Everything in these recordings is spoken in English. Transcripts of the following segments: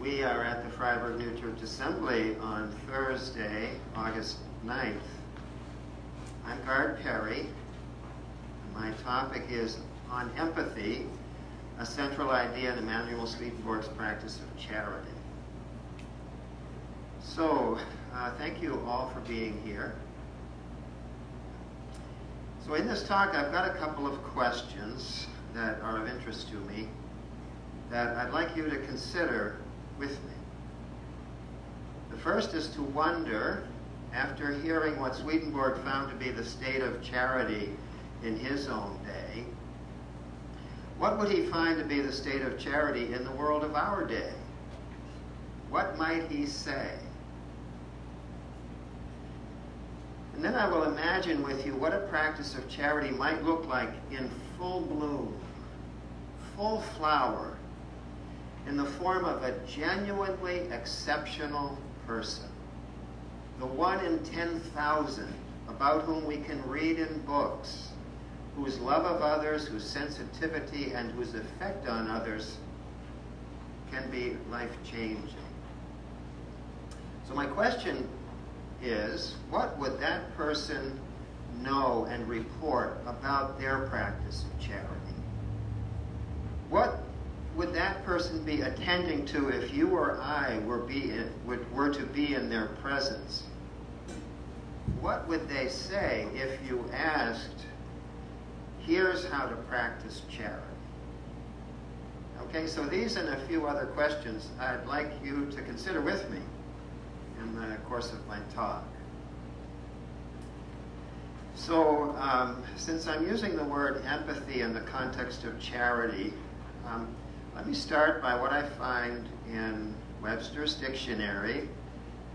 We are at the Freiburg New Church Assembly on Thursday, August 9th. I'm Gard and my topic is on empathy, a central idea in Emanuel Swedenborg's practice of charity. So, thank you all for being here. So in this talk, I've got a couple of questions that are of interest to me that I'd like you to consider with me. The first is to wonder, after hearing what Swedenborg found to be the state of charity in his own day, what would he find to be the state of charity in the world of our day? What might he say? And then I will imagine with you what a practice of charity might look like in full bloom, full flower, in the form of a genuinely exceptional person. The 1 in 10,000 about whom we can read in books, whose love of others, whose sensitivity, and whose effect on others can be life-changing. So my question is, what would that person know and report about their practice of charity? What would that person be attending to if you or I were to be in their presence? What would they say if you asked, here's how to practice charity? Okay, so these and a few other questions I'd like you to consider with me in the course of my talk. So, since I'm using the word empathy in the context of charity, let me start by what I find in Webster's dictionary.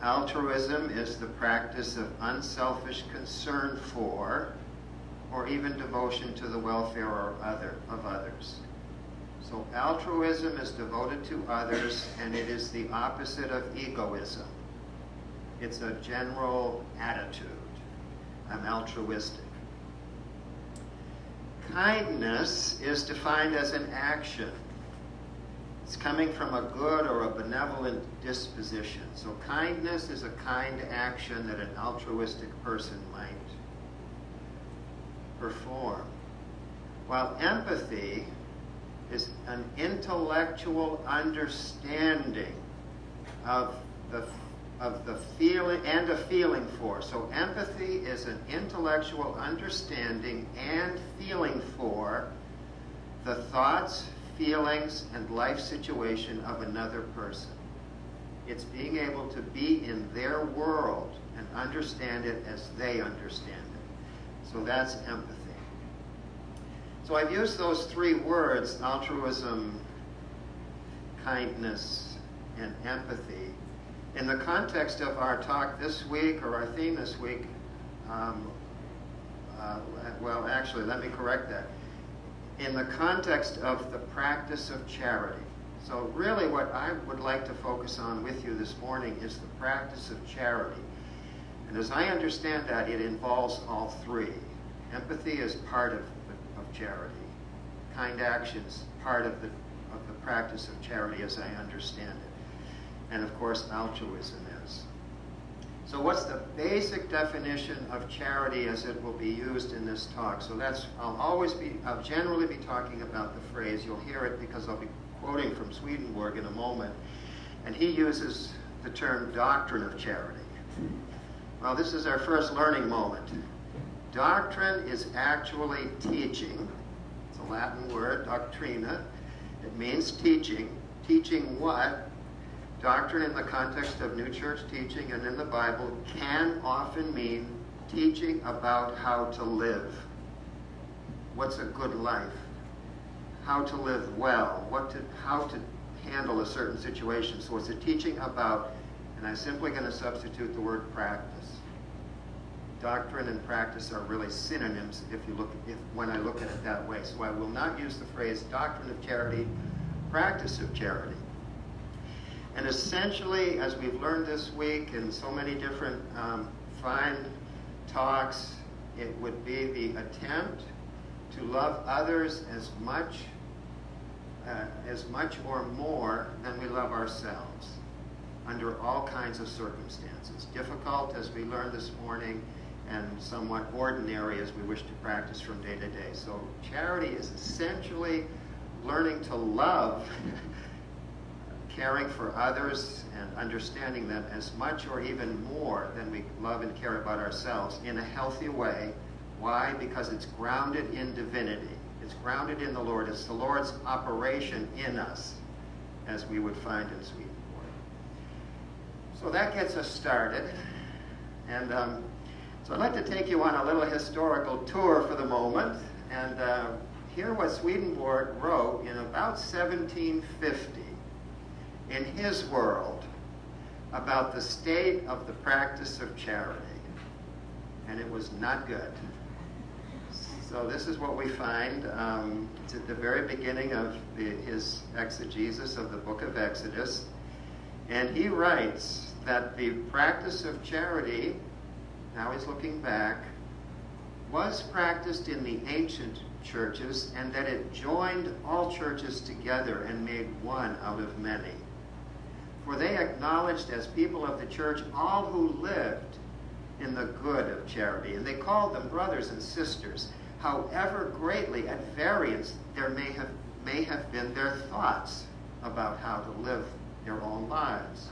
Altruism is the practice of unselfish concern for, or even devotion to the welfare of others. So altruism is devoted to others, and it is the opposite of egoism. It's a general attitude. I'm altruistic. Kindness is defined as an action. It's coming from a good or a benevolent disposition. So kindness is a kind action that an altruistic person might perform. While empathy is an intellectual understanding of the feeling and a feeling for. So empathy is an intellectual understanding and feeling for the thoughts, feelings, and life situation of another person. It's being able to be in their world and understand it as they understand it. So that's empathy. So I've used those three words, altruism, kindness, and empathy, in the context of our talk this week, or our theme this week. Well, actually, let me correct that. In the context of the practice of charity. So really what I would like to focus on with you this morning is the practice of charity. And as I understand that, it involves all three. Empathy is part of charity. Kind actions, part of the practice of charity as I understand it. And of course, altruism is. So what's the basic definition of charity as it will be used in this talk? So I'll generally be talking about the phrase. You'll hear it because I'll be quoting from Swedenborg in a moment. And he uses the term doctrine of charity. Well, this is our first learning moment. Doctrine is actually teaching. It's a Latin word, doctrina. It means teaching. Teaching what? Doctrine in the context of New Church teaching and in the Bible can often mean teaching about how to live. What's a good life? How to live well? How to handle a certain situation. So it's a teaching about, and I'm simply going to substitute the word practice. Doctrine and practice are really synonyms when I look at it that way. So I will not use the phrase doctrine of charity, practice of charity. And essentially, as we've learned this week in so many different fine talks, it would be the attempt to love others as much as much or more than we love ourselves under all kinds of circumstances, difficult as we learned this morning and somewhat ordinary as we wish to practice from day to day. So charity is essentially learning to love, caring for others and understanding them as much or even more than we love and care about ourselves in a healthy way. Why? Because it's grounded in divinity. It's grounded in the Lord. It's the Lord's operation in us, as we would find in Swedenborg. So that gets us started. And so I'd like to take you on a little historical tour for the moment and hear what Swedenborg wrote in about 1750 in his world about the state of the practice of charity. And it was not good. So this is what we find. It's at the very beginning of his exegesis of the book of Exodus. And he writes that the practice of charity, now he's looking back, was practiced in the ancient churches, and that it joined all churches together and made one out of many. For they acknowledged as people of the church all who lived in the good of charity, and they called them brothers and sisters, however greatly at variance there may have been their thoughts about how to live their own lives.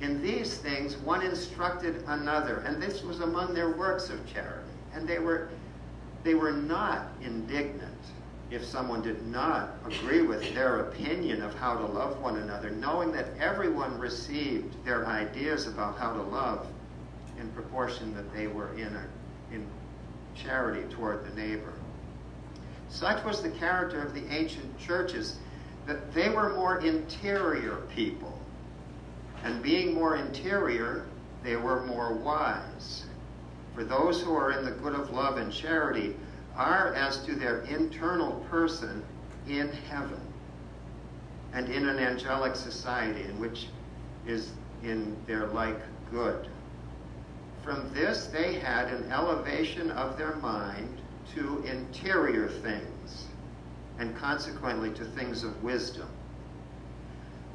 In these things one instructed another, and this was among their works of charity. And they were not indignant if someone did not agree with their opinion of how to love one another, knowing that everyone received their ideas about how to love in proportion that they were in charity toward the neighbor. Such was the character of the ancient churches, that they were more interior people. And being more interior, they were more wise. For those who are in the good of love and charity are, as to their internal person, in heaven, and in an angelic society, in which is in their like good. From this they had an elevation of their mind to interior things, and consequently to things of wisdom.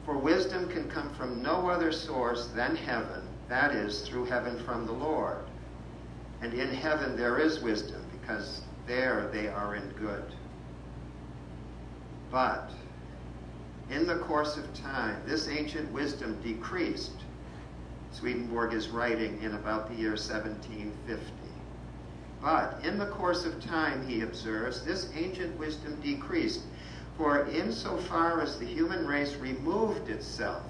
For wisdom can come from no other source than heaven, that is, through heaven from the Lord. And in heaven there is wisdom, because there they are in good. But in the course of time, this ancient wisdom decreased. Swedenborg is writing in about the year 1750. But in the course of time, he observes, this ancient wisdom decreased. For insofar as the human race removed itself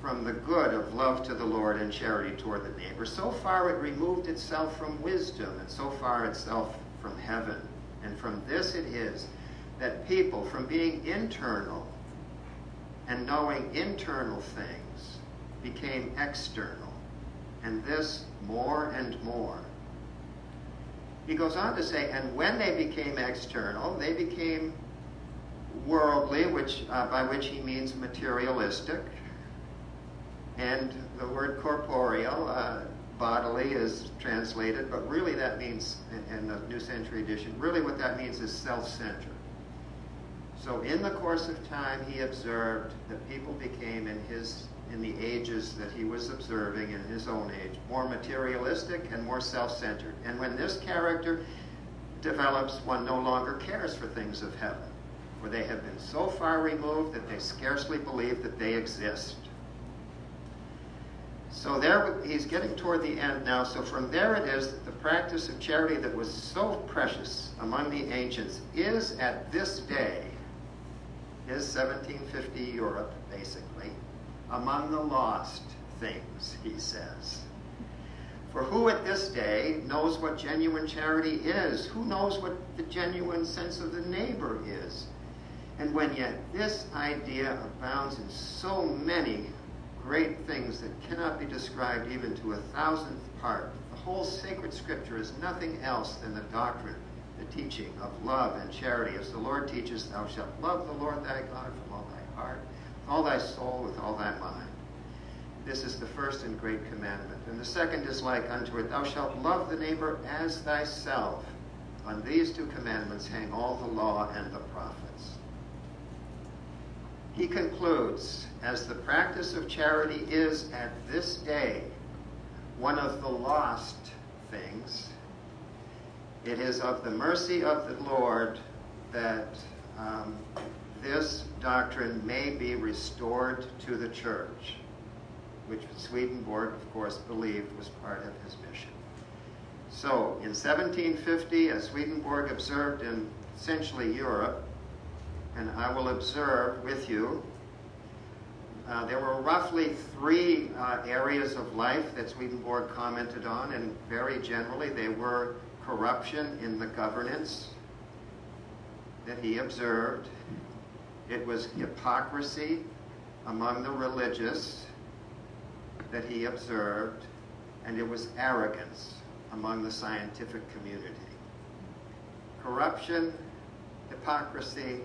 from the good of love to the Lord and charity toward the neighbor, so far it removed itself from wisdom, and so far itself from heaven. And from this it is that people, from being internal and knowing internal things, became external, and this more and more. He goes on to say, and when they became external, they became worldly, by which he means materialistic, and the word corporeal, bodily, is translated, but really that means, in the New Century Edition, really what that means is self-centered. So in the course of time, he observed that people became, in the ages that he was observing in his own age, more materialistic and more self-centered. And when this character develops, one no longer cares for things of heaven, for they have been so far removed that they scarcely believe that they exist. So there, he's getting toward the end now. So from there it is that the practice of charity that was so precious among the ancients is at this day, is 1750 Europe, basically, among the lost things, he says. For who at this day knows what genuine charity is? Who knows what the genuine sense of the neighbor is? And when yet this idea abounds in so many great things that cannot be described even to 1,000th part, the whole sacred scripture is nothing else than the doctrine, the teaching of love and charity. As the Lord teaches, thou shalt love the Lord thy God from all thy heart, with all thy soul, with all thy mind. This is the first and great commandment. And the second is like unto it, thou shalt love the neighbor as thyself. On these two commandments hang all the law and the prophets. He concludes, as the practice of charity is at this day one of the lost things, it is of the mercy of the Lord that this doctrine may be restored to the church, which Swedenborg, of course, believed was part of his mission. So, in 1750, as Swedenborg observed in essentially Europe, and I will observe with you, there were roughly three areas of life that Swedenborg commented on, and very generally they were corruption in the governance that he observed. It was hypocrisy among the religious that he observed, and it was arrogance among the scientific community. Corruption, hypocrisy,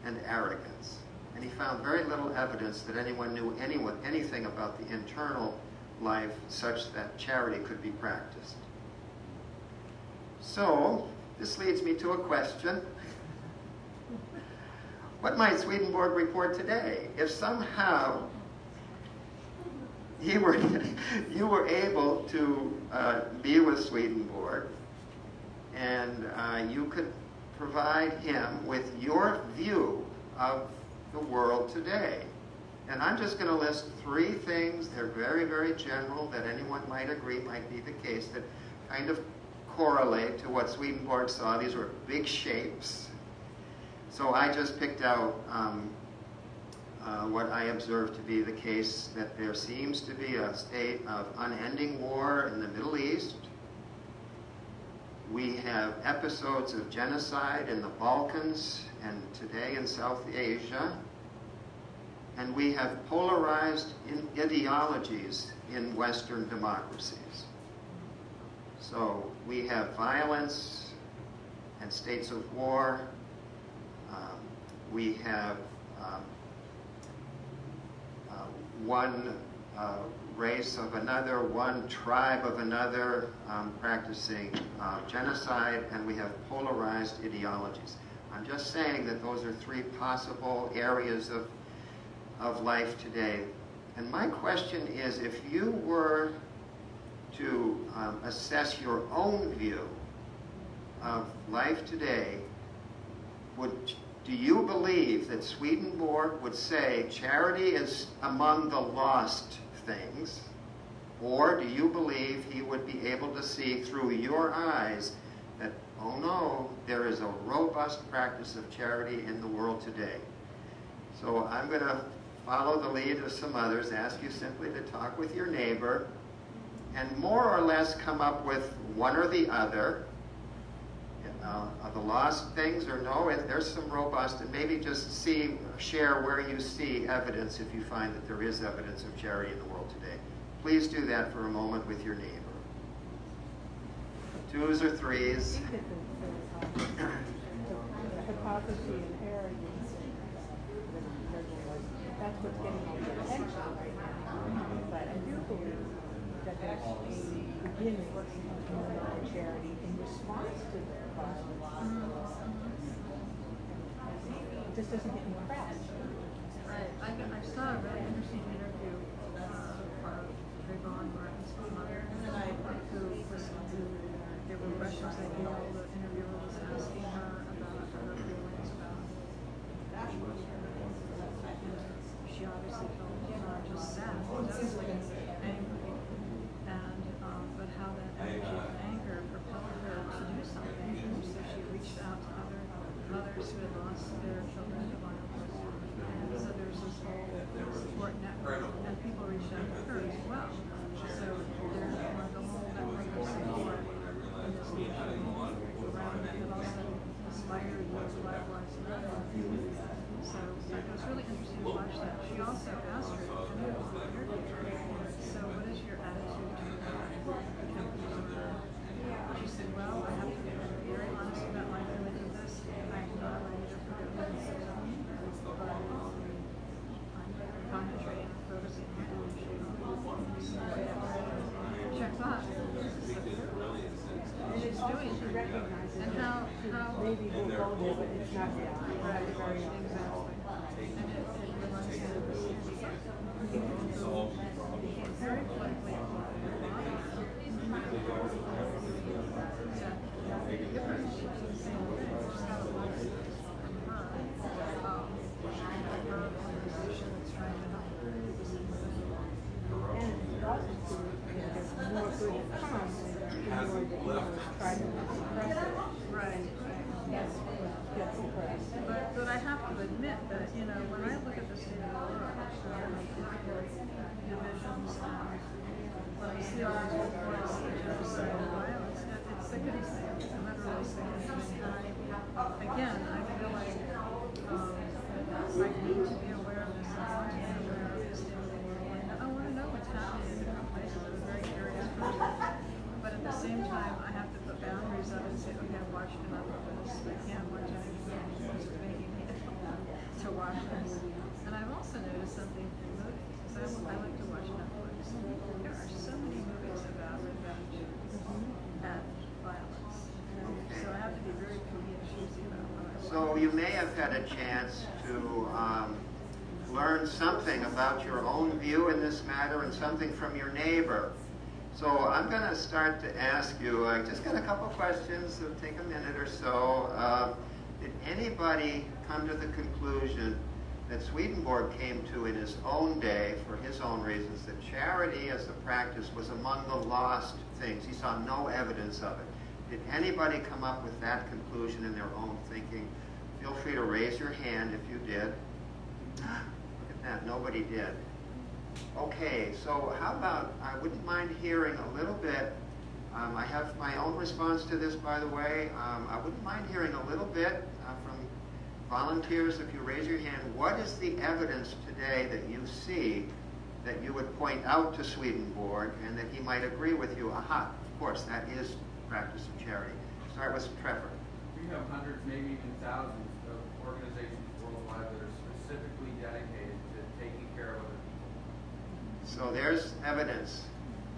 and arrogance. And he found very little evidence that anyone knew anything about the internal life such that charity could be practiced. So, this leads me to a question. What might Swedenborg report today if somehow you were able to be with Swedenborg and you could provide him with your view of the world today? And I'm just going to list three things. They're very, very general, that anyone might agree might be the case, that kind of correlate to what Swedenborg saw. These were big shapes. So I just picked out what I observed to be the case, that there seems to be a state of unending war in the Middle East. We have episodes of genocide in the Balkans and today in South Asia. And we have polarized ideologies in Western democracies. So we have violence and states of war. We have one race of another, one tribe of another practicing genocide, and we have polarized ideologies. I'm just saying that those are three possible areas of life today. And my question is, if you were to assess your own view of life today, do you believe that Swedenborg would say charity is among the lost things? Or do you believe he would be able to see through your eyes that, oh no, there is a robust practice of charity in the world today? So I'm going to follow the lead of some others, ask you simply to talk with your neighbor, and more or less come up with one or the other. Are the lost things or no? There's some robust, and maybe just share where you see evidence if you find that there is evidence of charity in the world today. Please do that for a moment with your neighbor. Twos or threes. Hypocrisy and arrogance. That's what's getting all the attention right now. But I do believe that there's a beginning working on charity in response to their violence. It just doesn't get any press. Right. I saw a really interesting interview of Trayvon Martin's mother, there were questions that the interviewer was asking her about her feelings about. She obviously felt just sad, devastated, angry, and but how that energy of anger propelled her to do something. So she reached out to other mothers who had lost their children to violence. And so there's this whole support network, and people reached out to her as well. So there's the whole network of support in this nation around that also inspired those Black Lives Matter. So it was really interesting to watch that. She also asked her, so what is your attitude to She said, well, I have to be very honest about my feelings of this. I'm not ready to forgive them. But I'm concentrating on focusing on my own check that. And it's doing She recognizes and how maybe we'll go there, but it's not yet. right, exactly. And it reminds admit that, you know, when I look at the state of the world, political divisions, when I see all these reports of genocide and violence, it's sickening things. I'm not really sickening. Again, I feel like I need to be aware of this. I want to be aware of the state of the world. And I want to know what's happening in different places. I'm a very curious person. But at the same time, I have to put boundaries up and say, okay, I've watched enough of this. I can't watch anything that's making me to watch this. And I've also noticed something in movies, because I like to watch Netflix. There are so many movies about revenge and violence. So I have to be very picky and choosy about what I watch. So you may have had a chance to learn something about your own view in this matter and something from your neighbor. So I'm going to start to ask you, I just got a couple questions, it'll take a minute or so. Did anybody come to the conclusion that Swedenborg came to in his own day, for his own reasons, that charity as a practice was among the lost things? He saw no evidence of it. Did anybody come up with that conclusion in their own thinking? Feel free to raise your hand if you did. Look at that, nobody did. Okay, so how about, I wouldn't mind hearing a little bit, I have my own response to this, by the way. I wouldn't mind hearing a little bit from volunteers, if you raise your hand. What is the evidence today that you see that you would point out to Swedenborg and that he might agree with you? Aha, of course, that is practice of charity. Start with Trevor. We have hundreds, maybe even thousands of organizations worldwide that are specifically dedicated to taking care of other people. So there's evidence.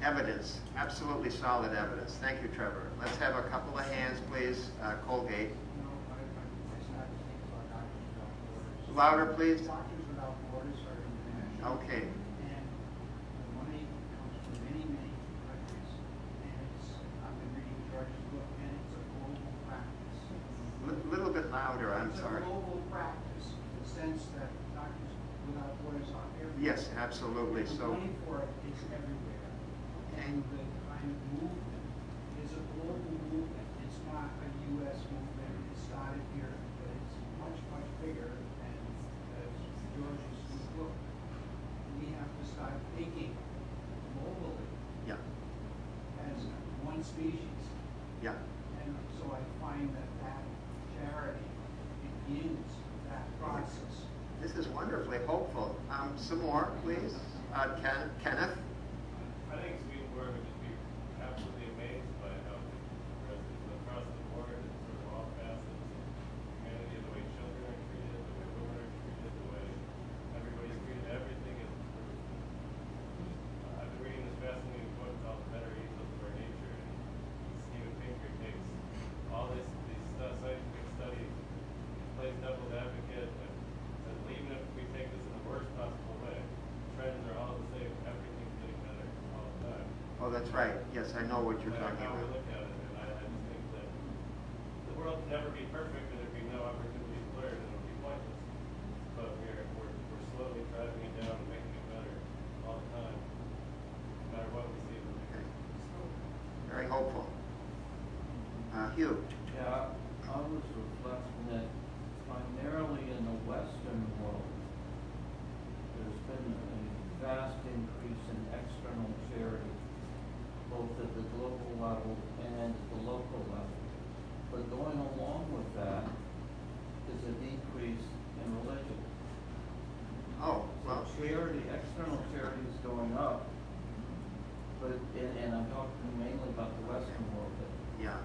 Evidence. Absolutely solid evidence. Thank you, Trevor. Let's have a couple of hands, please. Colgate. Louder, please. Doctors Without Borders are international. Okay. And the money comes from many, many countries. And I've been reading George's book, and it's a global practice. A little bit louder, I'm sorry. It's a global practice in the sense that Doctors Without Borders are everywhere. Yes, absolutely. The So, money for it is everywhere. And the kind of movement is a global movement. It's not a U.S. movement. It started here, but it's much, much bigger. And as George's book, we have to start thinking globally yeah, as one species. yeah. And so I find that charity begins that process. This is wonderfully hopeful. Some more, please. Kenneth? I think Swedenborg would just be absolutely amazed by how across the board, in sort of all facets of humanity, the way children are treated, the way women are treated, the way everybody's treated, everything is I've been reading this fascinating book called The Better Angels of Our Nature, and Steven Pinker takes all these scientific studies, plays devil's advocate, and says, well, even if we take this in the worst possible way, trends are all the same. Everything's getting better all the time. Oh, that's right. Yes, I know what you're talking How we about. look at it, and I just think that the world can never be perfect, and there'd be no opportunity to learn, and it would be pointless. But we're slowly driving it down and making it better all the time, no matter what we see. Okay. Very hopeful. Hugh? Yeah, I was reflecting that primarily in the Western world, there's been a vast increase in external charity, both at the global level and at the local level. But going along with that is a decrease in religion. Oh, well, So charity, external charity is going up, but, and I'm talking mainly about the Western world, but yeah.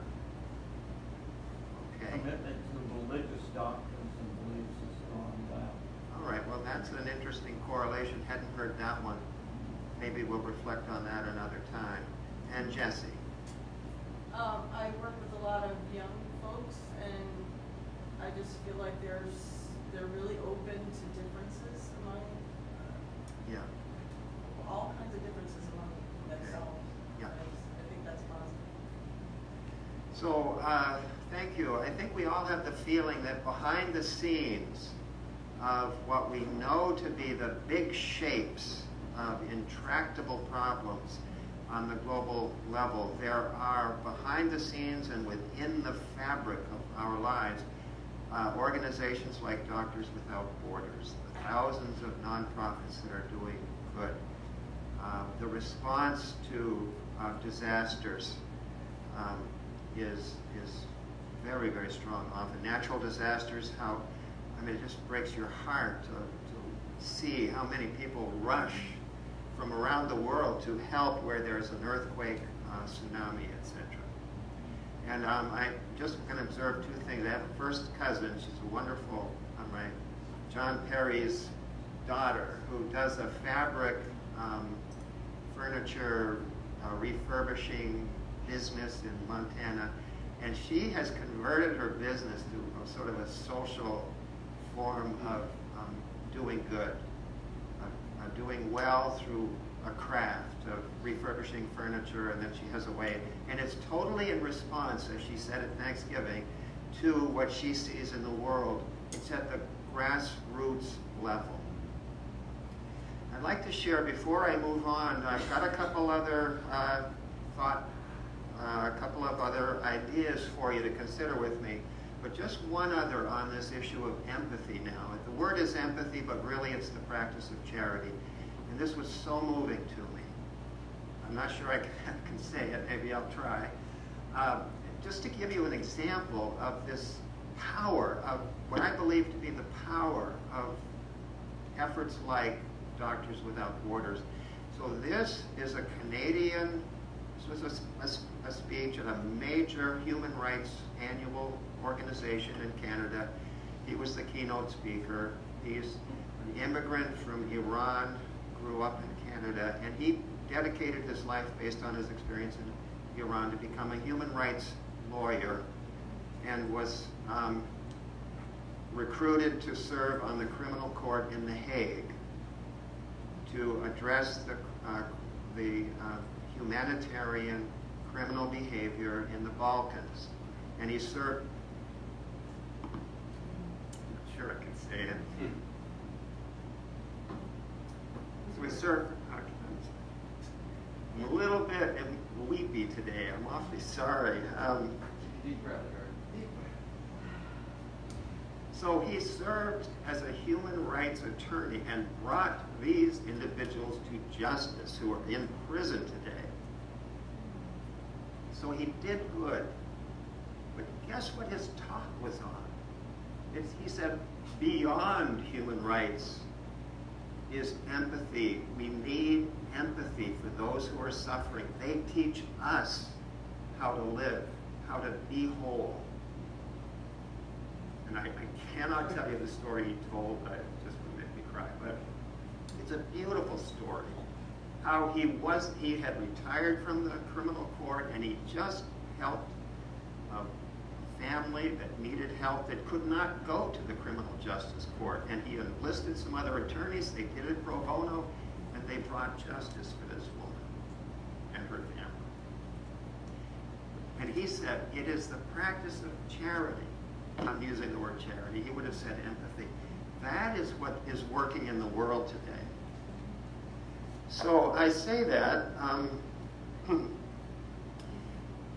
Okay. commitment to religious doctrines and beliefs is going down. All right, well, that's an interesting correlation. Hadn't heard that one. Maybe we'll reflect on that another time. And Jesse? I work with a lot of young folks, and I just feel like they're really open to differences among Yeah. all kinds of differences among themselves. Yeah. I think that's positive. So, thank you. I think we all have the feeling that behind the scenes of what we know to be the big shapes of intractable problems on the global level, there are behind the scenes and within the fabric of our lives organizations like Doctors Without Borders, the thousands of nonprofits that are doing good, the response to disasters is very, very strong. Often natural disasters, it just breaks your heart to see how many people rush from around the world to help where there's an earthquake, tsunami, etc. And I just can observe two things. I have a first cousin, she's a wonderful, John Perry's daughter, who does a fabric furniture refurbishing business in Montana. And she has converted her business to a sort of a social form of doing good, doing well through a craft of refurbishing furniture, and then she has a way, and it's totally in response, as she said at Thanksgiving, to what she sees in the world. It's at the grassroots level. I'd like to share, before I move on, I've got a couple other a couple of other ideas for you to consider with me, but just one other on this issue of empathy now. The word is empathy, but really it's the practice of charity. And this was so moving to me. I'm not sure I can say it, maybe I'll try. Just to give you an example of this power, of what I believe to be the power of efforts like Doctors Without Borders. So this is a Canadian, this was a speech at a major human rights annual organization in Canada. He was the keynote speaker. He's an immigrant from Iran, grew up in Canada, and he dedicated his life based on his experience in Iran to become a human rights lawyer, and was recruited to serve on the criminal court in The Hague to address the humanitarian criminal behavior in the Balkans. And he served, I'm not sure I can say it. So he served, I'm a little bit weepy today, I'm awfully sorry. Deep breath, Gard. So he served as a human rights attorney and brought these individuals to justice who are in prison today. So he did good. But guess what his talk was on? He said, beyond human rights is empathy. We need empathy for those who are suffering. They teach us how to live, how to be whole. And I cannot tell you the story he told, but it just would make me cry. But it's a beautiful story. How he had retired from the criminal court, and he just helped a family that needed help that could not go to the criminal justice court. And he enlisted some other attorneys. They did it pro bono, and they brought justice for this woman and her family. And he said, it is the practice of charity. I'm using the word charity. He would have said empathy. That is what is working in the world today. So I say that,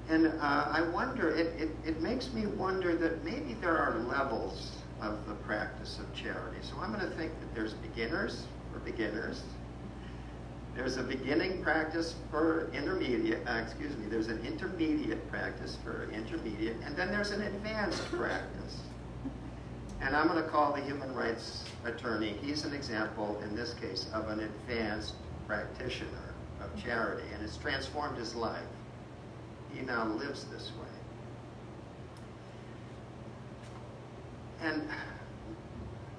and I wonder, it makes me wonder that maybe there are levels of the practice of charity. So I'm going to think that there's beginners for beginners. There's a beginning practice for intermediate, there's an intermediate practice for intermediate, and then there's an advanced practice. And I'm going to call the human rights attorney, he's an example in this case of an advanced practitioner of charity, and it's transformed his life. He now lives this way. And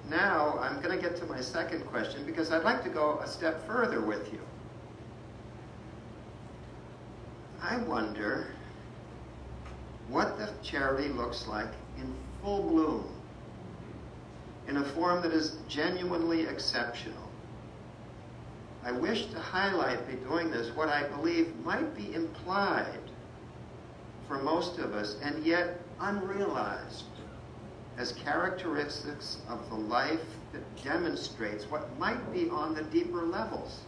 now I'm going to get to my second question, because I'd like to go a step further with you. I wonder what the charity looks like in full bloom, in a form that is genuinely exceptional. I wish to highlight by doing this what I believe might be implied for most of us and yet unrealized as characteristics of the life that demonstrates what might be on the deeper levels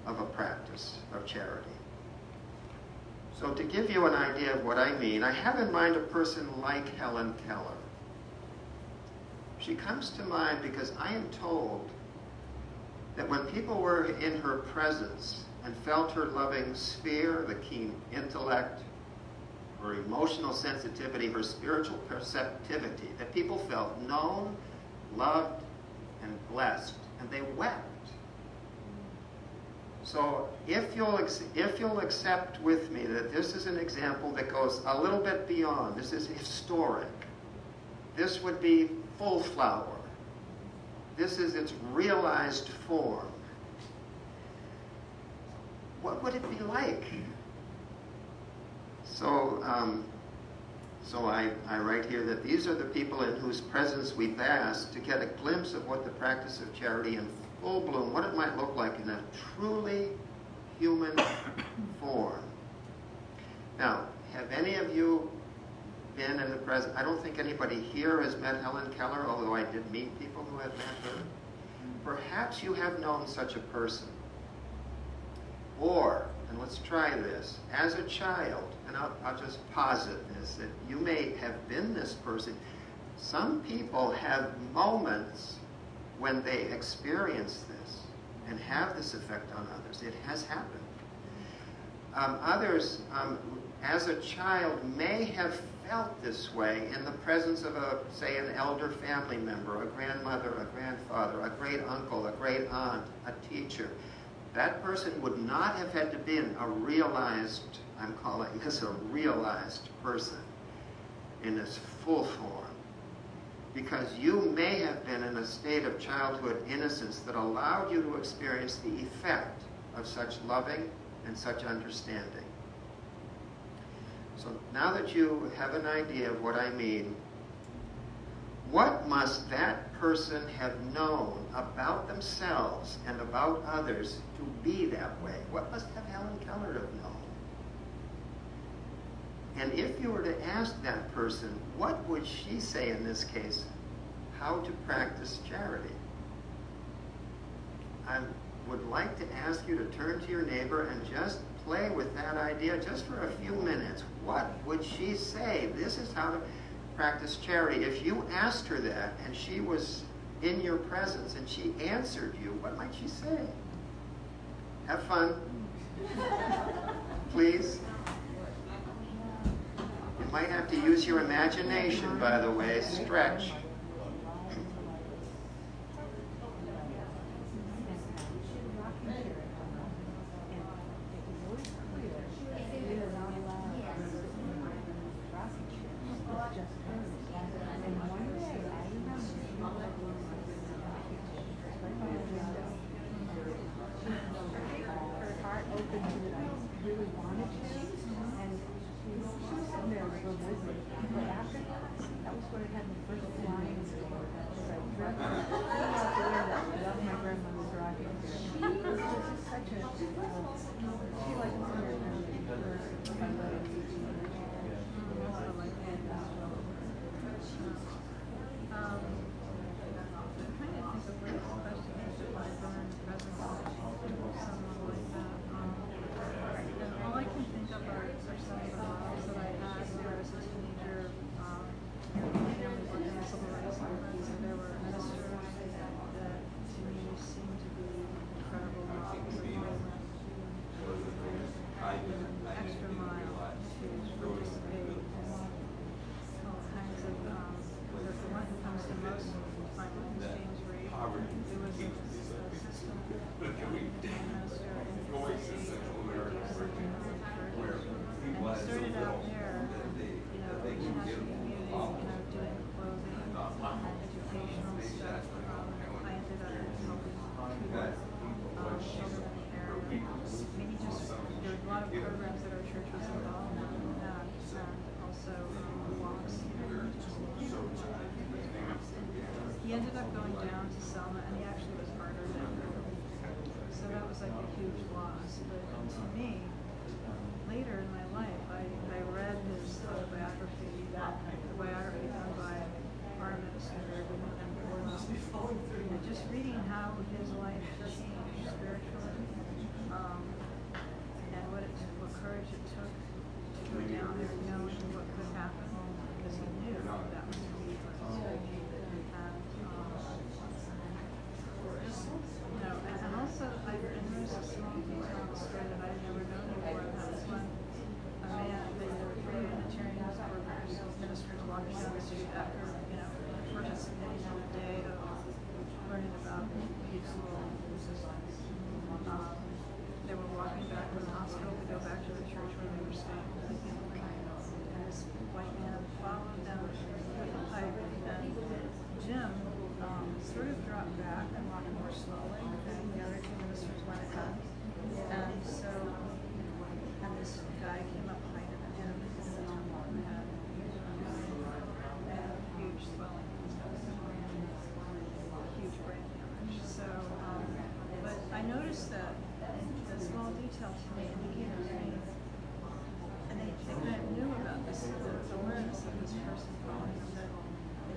of a practice of charity. So to give you an idea of what I mean, I have in mind a person like Helen Keller. She comes to mind because I am told that when people were in her presence and felt her loving sphere, the keen intellect, her emotional sensitivity, her spiritual perceptivity, that people felt known, loved, and blessed, and they wept. So if you'll accept with me that this is an example that goes a little bit beyond, this is historic, this would be full flower. This is its realized form. What would it be like? So I write here that these are the people in whose presence we bask to get a glimpse of what the practice of charity in full bloom, what it might look like in a truly human form. Now, have any of you been in the presence? I don't think anybody here has met Helen Keller, although I did meet people who have met her. Perhaps you have known such a person. Or, and let's try this, as a child, and I'll just posit this, that you may have been this person. Some people have moments when they experience this and have this effect on others. It has happened. Others, as a child, may have felt this way in the presence of say, an elder family member, a grandmother, a grandfather, a great uncle, a great aunt, a teacher. That person would not have had to be a realized, I'm calling this a realized person in its full form. Because you may have been in a state of childhood innocence that allowed you to experience the effect of such loving and such understanding. So now that you have an idea of what I mean, what must that person have known about themselves and about others to be that way? What must have Helen Keller have known? And if you were to ask that person, what would she say in this case? How to practice charity? I would like to ask you to turn to your neighbor and just play with that idea just for a few minutes. What would she say? This is how to practice charity. If you asked her that and she was in your presence and she answered you, what might she say? Have fun. Please. You might have to use your imagination, by the way. Stretch. He ended up going down to Selma, and he actually was murdered there. So that was like a huge loss. But to me, later in my life, I read his autobiography, the biography done by our administrator, and just reading how his life changed spiritually, and what courage it took to go down there knowing what could happen, because he knew that was to be for his. And was after, participating in a day of learning about mutual. They were walking back from the hospital to go back to the church where they were staying. And this white man followed them with a pipe, and Jim sort of dropped back and walked more slowly, and the other two ministers went ahead. And so, and this guy came up behind him and hit him in the temple on the head. And huge swelling, huge brain damage. So, but I noticed that the small detail to me indicated to me, and they kind of knew about this, the awareness of this person following him, that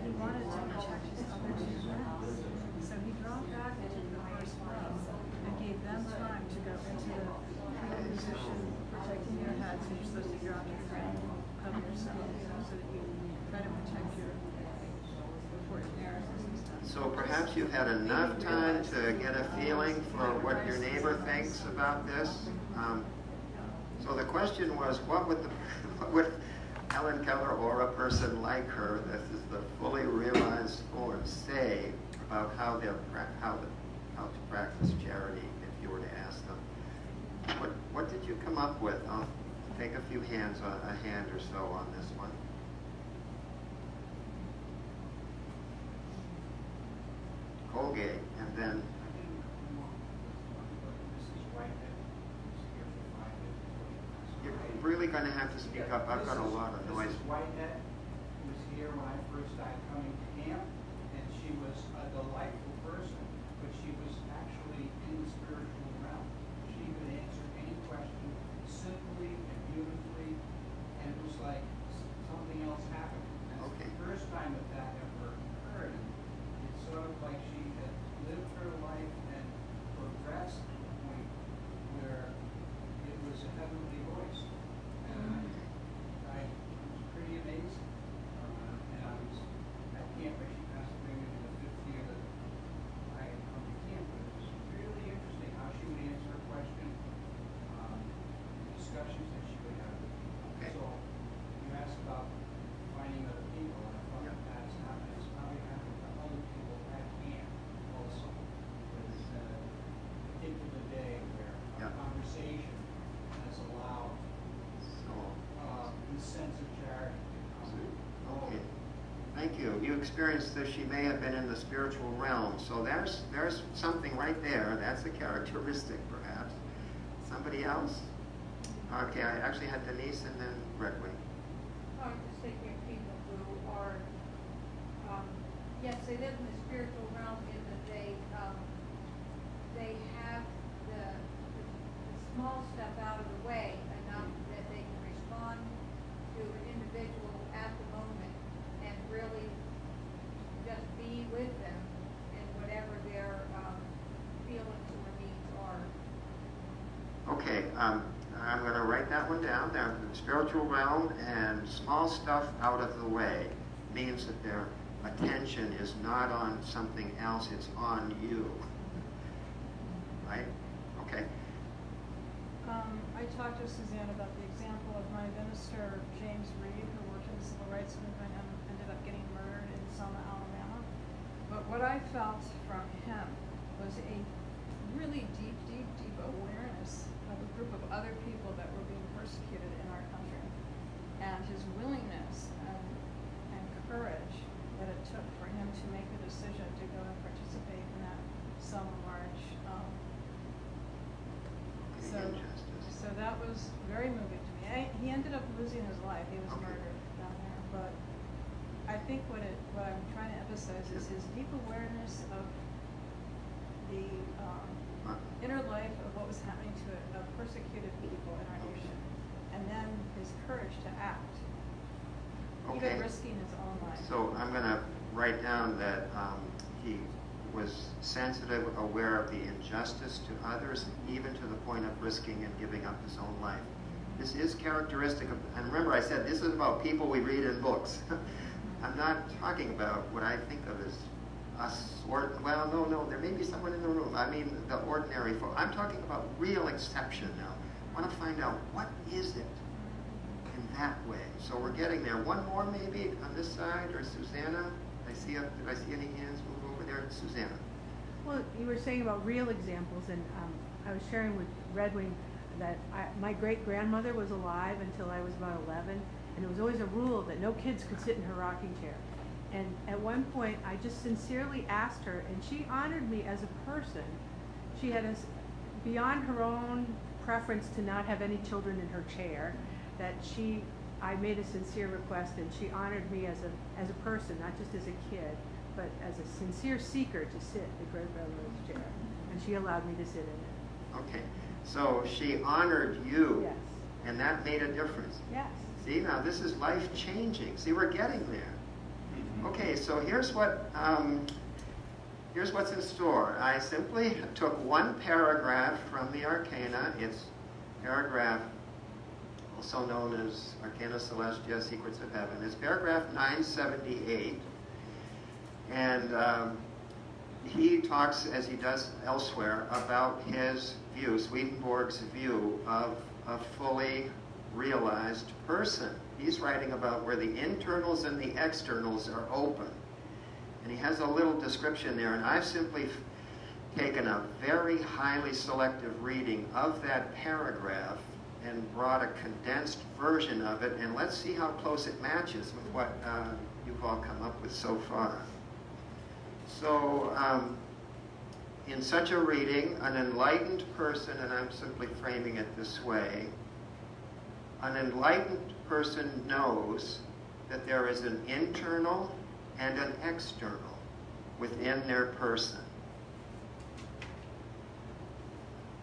he wanted to protect his other two friends. So he dropped back into the first row and gave them time to go into the fetal position, protecting your head, so you're supposed to drop to the ground, cover yourself, so that you try to protect your important areas and stuff. So perhaps you've had enough time to get a feeling for what your neighbor thinks about this. So the question was, what would Helen Keller or a person like her, this is the fully realized form, say about how to practice charity, if you were to ask them? What did you come up with? I'll take a few hands, a hand or so on this one. Colgate, and then you're really going to have to speak up. I've got a lot of noise. Mrs. Whitehead was here when I first started coming to camp, and she was a delightful person, but she was actually in the spiritual realm. She could answer any question simply and beautifully, and it was like something else happened. And Okay. It's the first time that ever occurred. It's sort of like she had lived her life and progressed to the point where it was a heavenly voice. And I was pretty amazed. And I was at camp where she passed away in the 5th year that I had come to camp. But it was really interesting how she would answer a question, discussions that she would have with people. Okay. So you asked about finding other people, and I thought that's happening. It's probably happening to other people at camp also. There's a particular day where a conversation has allowed So, the sense of charity to come. okay. Thank you. You experienced that she may have been in the spiritual realm. So there's something right there. That's a characteristic, perhaps. Somebody else? Okay, I actually had Denise and then Gregory. I was just thinking of people who are, yes, they live in the spiritual realm in that they have the small stuff out of the way enough that they can respond to an individual at the moment and really just be with them in whatever their feelings or needs are. Okay, I'm going to write that one down. The spiritual realm and small stuff out of the way means that their attention is not on something else, it's on you. Right? Okay. I talked to Suzanne about the example of my minister, James Reed, who worked in the civil rights movement and ended up getting murdered in Selma, Alabama. But what I felt from him was a really deep awareness of a group of other people that were being persecuted in our country, and his willingness and courage that it took for him to make the decision to go and participate in that Selma march. So that was very moving to me. He ended up losing his life. He was murdered down there. But I think what I'm trying to emphasize is his deep awareness of the inner life of what was happening to a persecuted people in our nation, and then his courage to act, even risking his own life. So I'm going to write down that he was sensitive, aware of the injustice to others, even to the point of risking and giving up his own life. This is characteristic of, and remember I said this is about people we read in books. I'm not talking about what I think of as us, or, well, no, there may be someone in the room. I mean the ordinary folk. I'm talking about real exception now. I want to find out what is it in that way. So we're getting there. One more maybe on this side, or Susanna? Did I see any hands move over there? Susanna. Well, you were saying about real examples, and I was sharing with Red Wing that my great-grandmother was alive until I was about 11, and it was always a rule that no kids could sit in her rocking chair. And at one point, I just sincerely asked her, and she honored me as a person. She had beyond her own preference to not have any children in her chair, that I made a sincere request, and she honored me as a person, not just as a kid, but as a sincere seeker to sit in great-grandmother's chair. And she allowed me to sit in it. Okay, so she honored you. Yes. And that made a difference. Yes. See, now this is life-changing. See, we're getting there. Okay, so here's what's in store. I simply took one paragraph from the Arcana. It's paragraph, also known as Arcana Celestia, Secrets of Heaven. It's paragraph 978. And he talks, as he does elsewhere, about his view, Swedenborg's view of a fully realized person. He's writing about where the internals and the externals are open. And he has a little description there, and I've simply taken a very highly selective reading of that paragraph and brought a condensed version of it, and let's see how close it matches with what you've all come up with so far. So, in such a reading, an enlightened person, and I'm simply framing it this way, an enlightened person knows that there is an internal and an external within their person.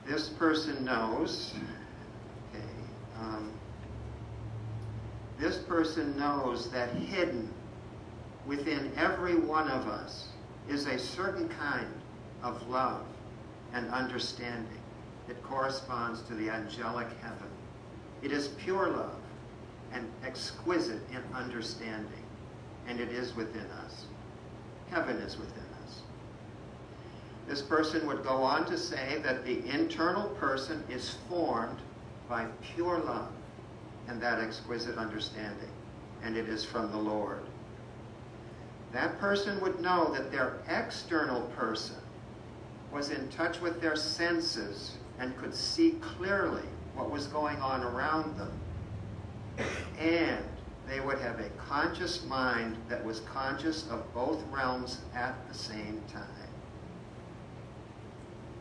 This person knows, this person knows that hidden within every one of us is a certain kind of love and understanding. It corresponds to the angelic heaven. It is pure love and exquisite in understanding, and it is within us. Heaven is within us. This person would go on to say that the internal person is formed by pure love and that exquisite understanding, and it is from the Lord. That person would know that their external person was in touch with their senses and could see clearly what was going on around them. And they would have a conscious mind that was conscious of both realms at the same time.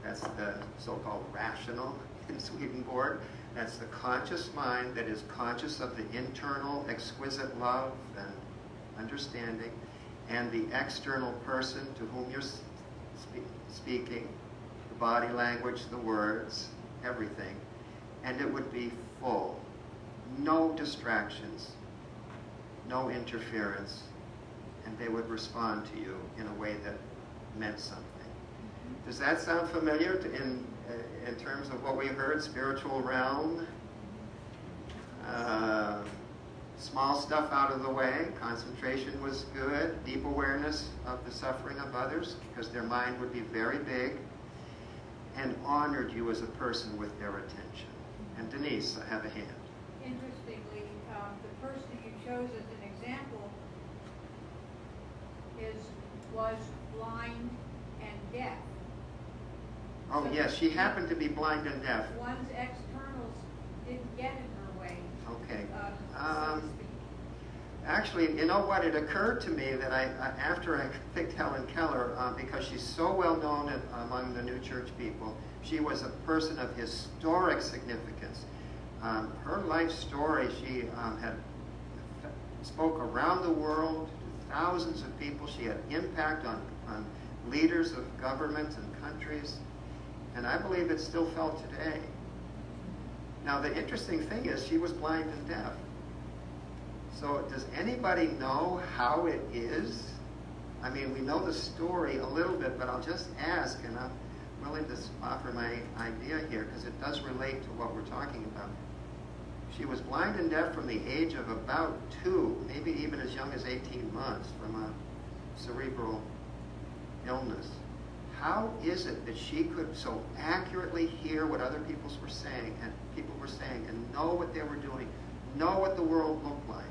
That's the so-called rational in Swedenborg. That's the conscious mind that is conscious of the internal exquisite love and understanding, and the external person to whom you're speaking, the body language, the words, everything. And it would be full. No distractions, no interference, and they would respond to you in a way that meant something. Does that sound familiar in terms of what we heard? Spiritual realm, small stuff out of the way, concentration was good, deep awareness of the suffering of others, because their mind would be very big, and honored you as a person with their attention. And Denise, I have a hand. Interestingly, the person you chose as an example was blind and deaf. Oh, So yes, she happened to be blind and deaf. One's externals didn't get in her way. Okay. So to speak. Actually, you know what? It occurred to me that after I picked Helen Keller, because she's so well known among the New Church people, she was a person of historic significance. Her life story, she had spoke around the world to thousands of people. She had impact on leaders of governments and countries, and I believe it's still felt today. Now, the interesting thing is she was blind and deaf. So does anybody know how it is? I mean, we know the story a little bit, but I'll just ask, and I'm willing to offer my idea here, because it does relate to what we're talking about. She was blind and deaf from the age of about 2, maybe even as young as 18 months, from a cerebral illness. How is it that she could so accurately hear what other people were saying and know what they were doing, know what the world looked like?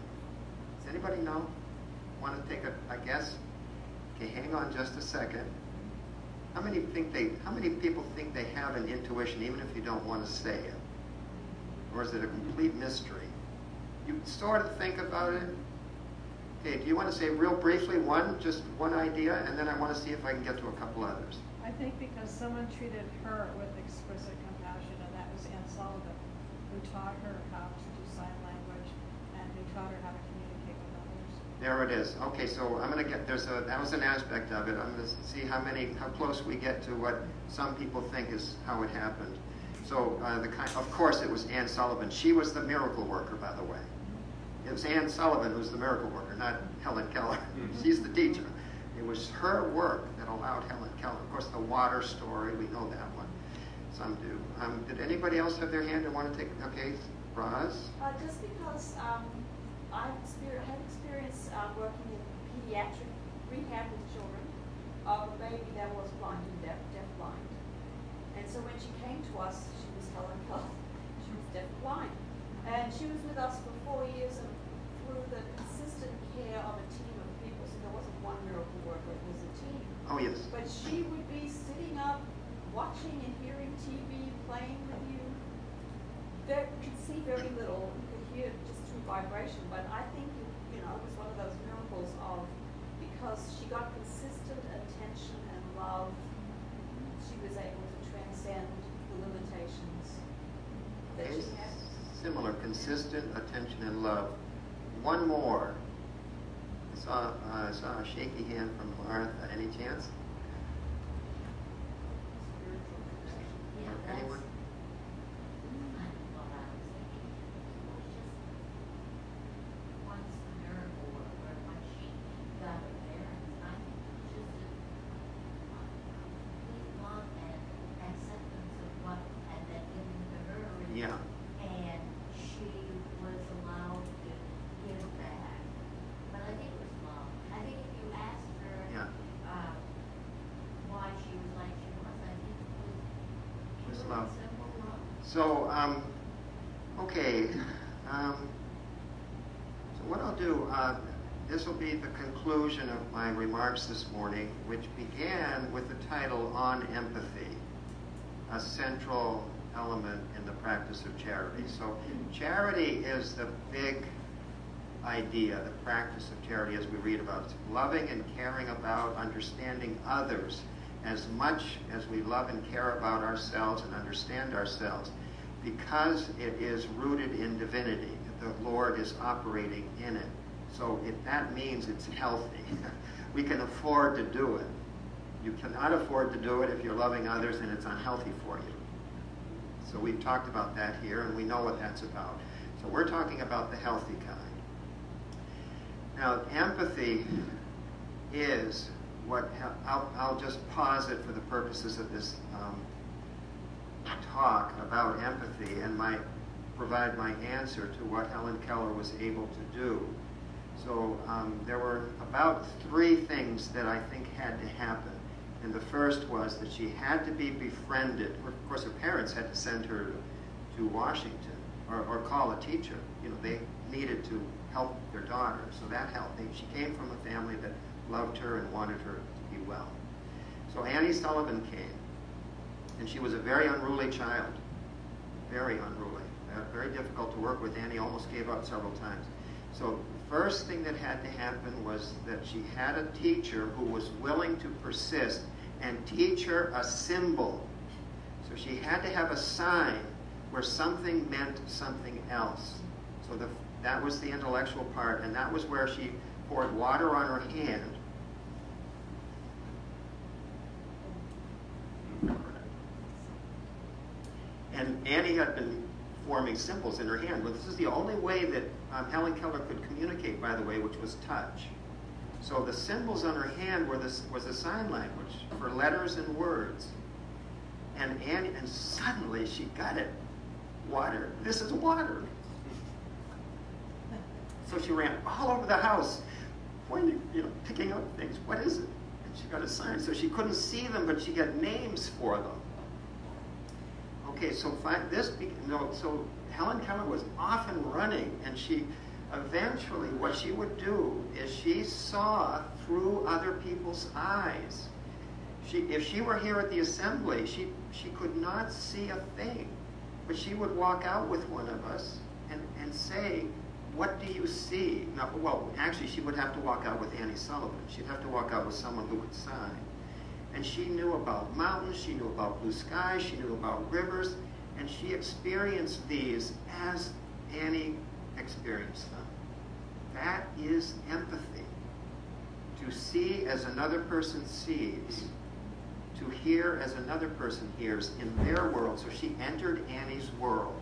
Does anybody know? Want to take a guess? Okay, hang on just a second. How many people think they have an intuition, even if you don't want to say it? Or is it a complete mystery? You sort of think about it. Okay, do you want to say real briefly just one idea, and then I want to see if I can get to a couple others. I think because someone treated her with exquisite compassion, and that was Anne Sullivan, who taught her how to do sign language, and who taught her how to communicate with others. There it is. Okay, so I'm going to get, that was an aspect of it. I'm going to see how close we get to what some people think is how it happened. So, of course, it was Anne Sullivan. She was the miracle worker, by the way. It was Anne Sullivan who was the miracle worker, not Helen Keller. She's the teacher. It was her work that allowed Helen Keller. Of course, the water story, we know that one. Some do. Did anybody else have their hand and want to take? Okay, Roz? Just because I had experience working in pediatric rehab with children of a baby that was blind and deaf-blind. And so when she came to us, she was Helen Keller. She was deaf-blind. And she was with us for 4 years, and through the consistent care of a team of people, so there wasn't one miracle worker, it was a team. Oh, yes. But she would be sitting up, watching and hearing TV, playing with you. There could see very little, you could hear just through vibration, but I think, it was one of those miracles of, because she got consistent attention and love, she was able to transcend the limitations that she had. Similar, consistent attention and love. One more. I saw a shaky hand from Martha. Any chance? Anyone? Yeah. And she was allowed to give back. But I think it was love. I think if you asked her why she was like she was, I think it was love. simple love. So, okay. So what I'll do, this will be the conclusion of my remarks this morning, which began with the title On Empathy, a central element in the practice of charity. So charity is the big idea, the practice of charity as we read about. It's loving and caring about, understanding others as much as we love and care about ourselves and understand ourselves, because it is rooted in divinity. The Lord is operating in it. So that means it's healthy. We can afford to do it. You cannot afford to do it if you're loving others and it's unhealthy for you. So we've talked about that here, and we know what that's about. So we're talking about the healthy kind. Now, empathy is what, I'll just pause it for the purposes of this talk about empathy, and provide my answer to what Helen Keller was able to do. So there were about 3 things that I think had to happen. And the first was that she had to be befriended. Of course, her parents had to send her to Washington or call a teacher. They needed to help their daughter, so that helped. She came from a family that loved her and wanted her to be well. So Annie Sullivan came, and she was a very unruly child, very unruly, very difficult to work with. Annie almost gave up several times. So the first thing that had to happen was that she had a teacher who was willing to persist and teach her a symbol. So she had to have a sign where something meant something else. So that was the intellectual part, and that was where she poured water on her hand. And Annie had been forming symbols in her hand. But this is the only way that Helen Keller could communicate, by the way, which was touch. So the symbols on her hand was a sign language for letters and words. And suddenly she got it. Water. This is water. So she ran all over the house, pointing, picking up things. What is it? And she got a sign. So she couldn't see them, but she got names for them. Okay, so so Helen Keller was off and running, and she eventually, what she would do is she saw through other people's eyes. If she were here at the assembly, she could not see a thing, but she would walk out with one of us and say, what do you see? Now, well, actually, she would have to walk out with Annie Sullivan. She'd have to walk out with someone who could sign. And she knew about mountains, she knew about blue skies, she knew about rivers, and she experienced these as Annie experienced them. That is empathy. To see as another person sees, to hear as another person hears in their world. So she entered Annie's world,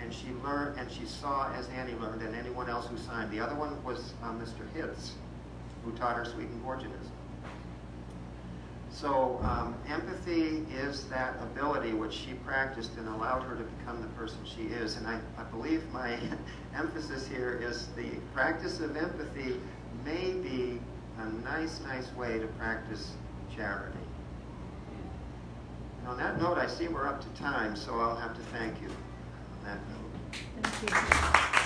and she learned, and she saw as Annie learned, and anyone else who signed. The other one was Mr. Hitz, who taught her Swedenborgianism. So empathy is that ability which she practiced and allowed her to become the person she is. And I believe my emphasis here is the practice of empathy may be a nice way to practice charity. And on that note, I see we're up to time, so I'll have to thank you on that note. Thank you.